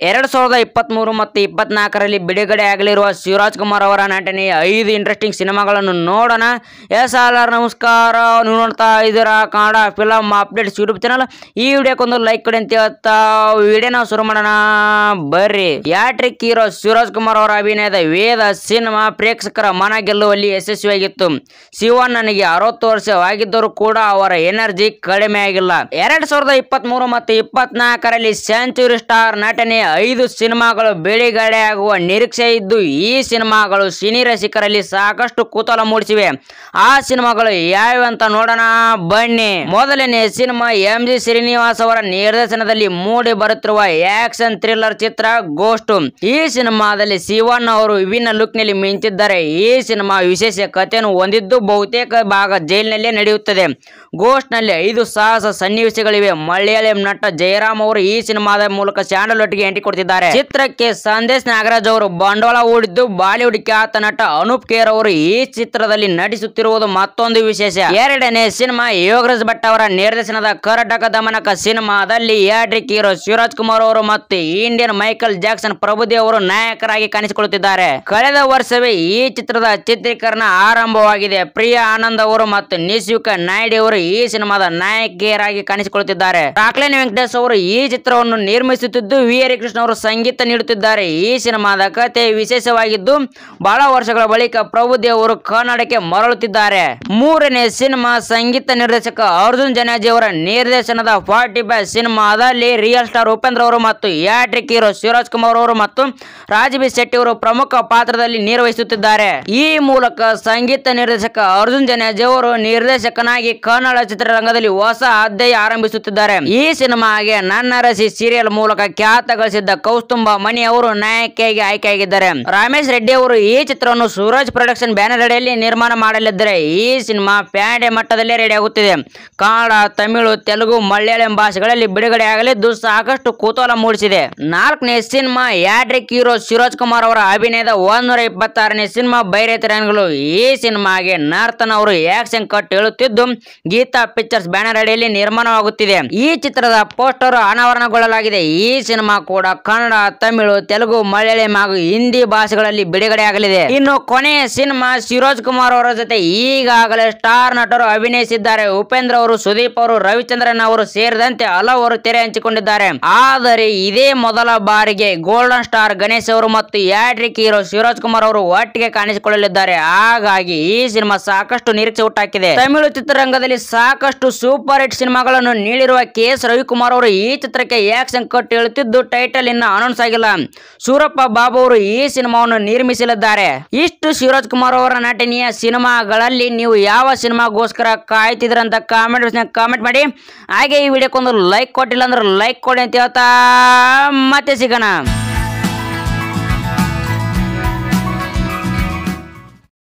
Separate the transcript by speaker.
Speaker 1: 2023 ಮತ್ತು 24ರಲ್ಲಿ ಬಿಡುಗಡೆ ಆಗಲಿರುವ ಶಿವರಾಜ್ ಕುಮಾರ್ ಅವರ ನಟನೆಯ 5 ಇಂಟ್ರೆಸ್ಟಿಂಗ್ ಸಿನಿಮಾಗಳನ್ನು ನೋಡೋಣ. ನಮಸ್ಕಾರ, ನೀವು ನೋಡ್ತಾ ಇದ್ದೀರಾ Kannada film updates YouTube channel. ಈ ವಿಡಿಯೋಕ್ಕೊಂದು ಲೈಕ್ ಕೊಡಿ ಅಂತ ಹೇಳ್ತಾ ವಿಡಿಯೋನ ಶುರು ಮಾಡೋಣ ಬರ್ರಿ. ಯಾಟ್ರಿಕ್ ಹೀರೋ ಶಿವರಾಜ್ ಕುಮಾರ್ ಅವರ ಅಭಿನಯದ ವೇದ ಸಿನಿಮಾ ಪ್ರೇಕ್ಷಕರ ಮನ ಗೆಲ್ಲುವಲ್ಲಿ ಯಶಸ್ವಿಯಾಗಿತ್ತು. ಶಿವಣ್ಣನಿಗೆ 60 ವರ್ಷವಾಗಿದ್ದರೂ ಕೂಡ ಅವರ ಎನರ್ಜಿ ಕಡಿಮೆ ಆಗಿಲ್ಲ. 2023 ಮತ್ತು 24ರಲ್ಲಿ ಸೆಂಚುರಿ ಸ್ಟಾರ್ ನಟನೆಯ 5 ಸಿನಿಮಾಗಳು ಬಿಡುಗಡೆ ಆಗುವ ನಿರೀಕ್ಷೆ ಇದ್ದು, ಈ ಸಿನಿಮಾಗಳು ಸಿನಿ ರಸಿಕರಲ್ಲಿ ಸಾಕಷ್ಟು ಕುತೂಹಲ ಮೂಡಿಸಿವೆ. ಆ ಸಿನಿಮಾಗಳು ಯಾವ್ಯಾವ ಅಂತ ನೋಡೋಣ ಬನ್ನಿ. ಮೊದಲನೇ ಸಿನಿಮಾ MG ಶ್ರೀನಿವಾಸ್ ಅವರ ನಿರ್ದೇಶನದಲ್ಲಿ ಮೂಡಿ ಬರುತ್ತಿರುವ ಆಕ್ಷನ್ ಥ್ರಿಲ್ಲರ್ ಚಿತ್ರ ಗೋಸ್ಟ್. ಈ ಸಿನಿಮಾದಲ್ಲಿ ಶಿವಣ್ಣ ಅವರು ವಿಭಿನ್ನ ಲುಕ್ ನಲ್ಲಿ ಮಿಂಚಿದ್ದಾರೆ. ಈ ಸಿನಿಮಾ ವಿಶೇಷ ಕಥೆಯನ್ನು ಹೊಂದಿದ್ದು ಬಹುತೇಕ ಭಾಗ ಜೈಲಿನಲ್ಲೇ ನಡೆಯುತ್ತದೆ. ಗೋಸ್ಟ್ ನಲ್ಲಿ 5 ಸಾಹಸ ಸನ್ನಿವೇಶಗಳಿವೆ. ಮಲಯಾಳಂ ನಟ ಜಯರಾಮ್ ಅವರು ಈ ಸಿನಿಮಾದ ಮೂಲಕ ಸ್ಯಾಂಡಲ್ವುಡ್ ಗೆ ಎಂಟ್ರಿ ಕೊಡ್ತಿದ್ದಾರೆ. ಚಿತ್ರಕ್ಕೆ ಸಂದೇಶ್ ನಾಗರಾಜ್ ಅವರು ಬಂಡವಾಳ ಹೂಡಿದ್ದು, ಬಾಲಿವುಡ್ ಖ್ಯಾತ ನಟ ಅನೂಪ್ ಖೇರ್ ಅವರು ಈ ಚಿತ್ರದಲ್ಲಿ ನಟಿಸುತ್ತಿರುವುದು ಮತ್ತೊಂದು ವಿಶೇಷ. ಎರಡನೇ ಸಿನಿಮಾ ಯೋಗರಾಜ್ ಭಟ್ ಅವರ ನಿರ್ದೇಶನದ ಕರ್ನಾಟಕ ದಮನಕ ಸಿನಿಮಾದಲ್ಲಿ ಯಾಟ್ರಿಕ್ ಹೀರೋ ಶಿವರಾಜ್ ಕುಮಾರ್ ಅವರು ಮತ್ತು ಇಂಡಿಯನ್ ಮೈಕಲ್ ಜಾಕ್ಸನ್ ಪ್ರಭುದೇವ್ ಅವರು ನಾಯಕರಾಗಿ ಕಾಣಿಸಿಕೊಳ್ಳುತ್ತಿದ್ದಾರೆ. ಕಳೆದ ವರ್ಷವೇ ಈ ಚಿತ್ರದ ಚಿತ್ರೀಕರಣ ಆರಂಭವಾಗಿದೆ. ಪ್ರಿಯಾ ಆನಂದ್ ಅವರು ಮತ್ತು ನಿಶಿಕಾ ನಾಯ್ಡು ಅವರು ಈ ಸಿನಿಮಾದ ನಾಯಕಿಯರಾಗಿ ಕಾಣಿಸಿಕೊಳ್ಳುತ್ತಿದ್ದಾರೆ. ರಾಕ್ಲೈನ್ ವೆಂಕಟೇಶ್ ಅವರು ಈ ಚಿತ್ರವನ್ನು ನಿರ್ಮಿಸುತ್ತಿದ್ದು, ವಿ ಹರಿಕೃಷ್ಣ ಅವರು ಸಂಗೀತ ನೀಡುತ್ತಿದ್ದಾರೆ. ಈ ಸಿನಿಮಾದ ಕಥೆ ವಿಶೇಷವಾಗಿದ್ದು, ಬಹಳ ವರ್ಷಗಳ ಬಳಿಕ ಪ್ರಭುದೇವ್ ಅವರು ಕನ್ನಡಕ್ಕೆ ಮರಳುತ್ತಿದ್ದಾರೆ. ಮೂರನೇ ಸಿನಿಮಾ ಸಂಗೀತ ನಿರ್ದೇಶಕ ಅರ್ಜುನ್ ಜನಾಜಿ ಅವರ ನಿರ್ದೇಶನದ 45 ಸಿನಿಮಾದಲ್ಲಿ ರಿಯಲ್ ಸ್ಟಾರ್ ಉಪೇಂದ್ರ ಅವರು ಮತ್ತು ಯಾಟ್ರಿಕ್ ಹೀರೋ ಶಿವರಾಜ್ ಕುಮಾರ್ ಅವರು ಮತ್ತು ರಾಜಬಿ ಶೆಟ್ಟಿ ಅವರು ಪ್ರಮುಖ ಪಾತ್ರದಲ್ಲಿ ನಿರ್ವಹಿಸುತ್ತಿದ್ದಾರೆ. ಈ ಮೂಲಕ ಸಂಗೀತ ನಿರ್ದೇಶಕ ಅರ್ಜುನ್ ಜನಾಜಿ ಅವರು ನಿರ್ದೇಶಕನಾಗಿ ಕನ್ನಡ ಚಿತ್ರರಂಗದಲ್ಲಿ ಹೊಸ ಅಧ್ಯಾಯ ಆರಂಭಿಸುತ್ತಿದ್ದಾರೆ. ಈ ಸಿನಿಮಾಗೆ ನನ್ನ ರಸಿ ಸೀರಿಯಲ್ ಮೂಲಕ ಖ್ಯಾತ ಗಳಿಸಿದ್ದ ಕೌಸ್ತುಂಬ ಮಣಿ ಅವರು ನಾಯಕಿಯಾಗಿ ಆಯ್ಕೆಯಾಗಿದ್ದಾರೆ. ರಮೇಶ್ ರೆಡ್ಡಿ ಅವರು ಈ ಚಿತ್ರವನ್ನು ಸೂರಜ್ ಪ್ರೊಡಕ್ಷನ್ ಬ್ಯಾನರ್ ಅಡಿಯಲ್ಲಿ ನಿರ್ಮಾಣ ಮಾಡಲಿದ್ದಾರೆ. ಈ ಸಿನಿಮಾ ಪ್ಯಾಂಡೆ ಮಟ್ಟದಲ್ಲಿ ರೆಡಿ ಆಗುತ್ತಿದೆ. ಕನ್ನಡ, ತಮಿಳು, ತೆಲುಗು, ಮಲಯಾಳಂ ಭಾಷೆಗಳಲ್ಲಿ ಬಿಡುಗಡೆ ಆಗಲಿದ್ದು ಸಾಕಷ್ಟು ಕುತೂಹಲ ಮೂಡಿಸಿದೆ. 4ನೇ cinema hat-trick hero Shivaraj Kumar ಅವರ ಅಭಿನಯದ 126ನೇ ಸಿನಿಮಾ ಬೈರೇತರಂಗಗಳು. ಈ ಸಿನಿಮಾಗೆ ನರ್ತನ್ ಅವರು ಆಕ್ಷನ್ ಕಟ್ ಹೇಳುತ್ತಿದ್ದು, ಗೀತಾ ಪಿಕ್ಚರ್ಸ್ ಬ್ಯಾನರ್ ಅಡಿಯಲ್ಲಿ ನಿರ್ಮಾಣವಾಗುತ್ತಿದೆ. ಈ ಚಿತ್ರದ ಪೋಸ್ಟರ್ ಅನಾವರಣಗೊಳ್ಳಲಾಗಿದೆ. ಈ ಸಿನಿಮಾ ಕೂಡ ಕನ್ನಡ, ತಮಿಳು, ತೆಲುಗು, ಮಲಯಾಳಂ ಹಾಗೂ ಹಿಂದಿ ಭಾಷೆಗಳಲ್ಲಿ ಬಿಡುಗಡೆ ಆಗಲಿದೆ. ಇನ್ನು ಕೊನೆಯ ಸಿನಿಮಾ ಶಿವರಾಜ್ ಕುಮಾರ್ ಅವರ ಜೊತೆ ಈಗಾಗಲೇ ಸ್ಟಾರ್ ನಟರು ಅಭಿನಯಿಸಿದ್ದಾರೆ. ಉಪೇಂದ್ರ ಅವರು, ಸುದೀಪ್ ಅವರು, ರವಿಚಂದ್ರನ್ ಅವರು ಸೇರಿದಂತೆ ಹಲವರು ತೆರೆ ಹಂಚಿಕೊಂಡಿದ್ದಾರೆ. ಆದರೆ ಇದೇ ಮೊದಲ ಬಾರಿಗೆ ಗೋಲ್ಡನ್ ಸ್ಟಾರ್ ಗಣೇಶ್ ಅವರು ಮತ್ತು ಯಾಟ್ರಿಕ್ ಹೀರೋ ಶಿವರಾಜ್ ಕುಮಾರ್ ಅವರು ಒಟ್ಟಿಗೆ ಕಾಣಿಸಿಕೊಳ್ಳಲಿದ್ದಾರೆ. ಹಾಗಾಗಿ ಈ ಸಿನಿಮಾ ಸಾಕಷ್ಟು ನಿರೀಕ್ಷೆ ಹುಟ್ಟಾಕಿದೆ. ತಮಿಳು ಚಿತ್ರರಂಗದಲ್ಲಿ ಸಾಕಷ್ಟು ಸೂಪರ್ ಹಿಟ್ ಸಿನಿಮಾಗಳನ್ನು ನೀಡಿರುವ KS ರವಿಕುಮಾರ್ ಅವರು ಈ ಚಿತ್ರಕ್ಕೆ ಆಕ್ಷನ್ ಕಟ್ ಹೇಳುತ್ತಿದ್ದು, ಟೈಟಲ್ ಇನ್ನು ಅನೌನ್ಸ್ ಆಗಿಲ್ಲ. ಸೂರಪ್ಪ ಬಾಬು ಅವರು ಈ ಸಿನಿಮಾವನ್ನು ನಿರ್ಮಿಸಲಿದ್ದಾರೆ. ಇಷ್ಟು ಶಿವರಾಜ್ ಕುಮಾರ್ ಅವರ ನಟನೆಯ ಸಿನಿಮಾಗಳಲ್ಲಿ ನೀವು ಯಾವ ಸಿನಿಮಾಗೋಸ್ಕರ ಕಾಯ್ತಿದ್ರಂತ ಕಾಮೆಂಟ್ ಮಾಡಿ. ಹಾಗೆ ಈ ವಿಡಿಯೋಕ್ಕೊಂದು ಲೈಕ್ ಕೊಟ್ಟಿಲ್ಲ ಅಂದ್ರೆ ಲೈಕ್ ಕೊಡಿ ಅಂತ ಹೇಳ್ತಾ ಮತ್ತೆ ಸಿಗೋಣ.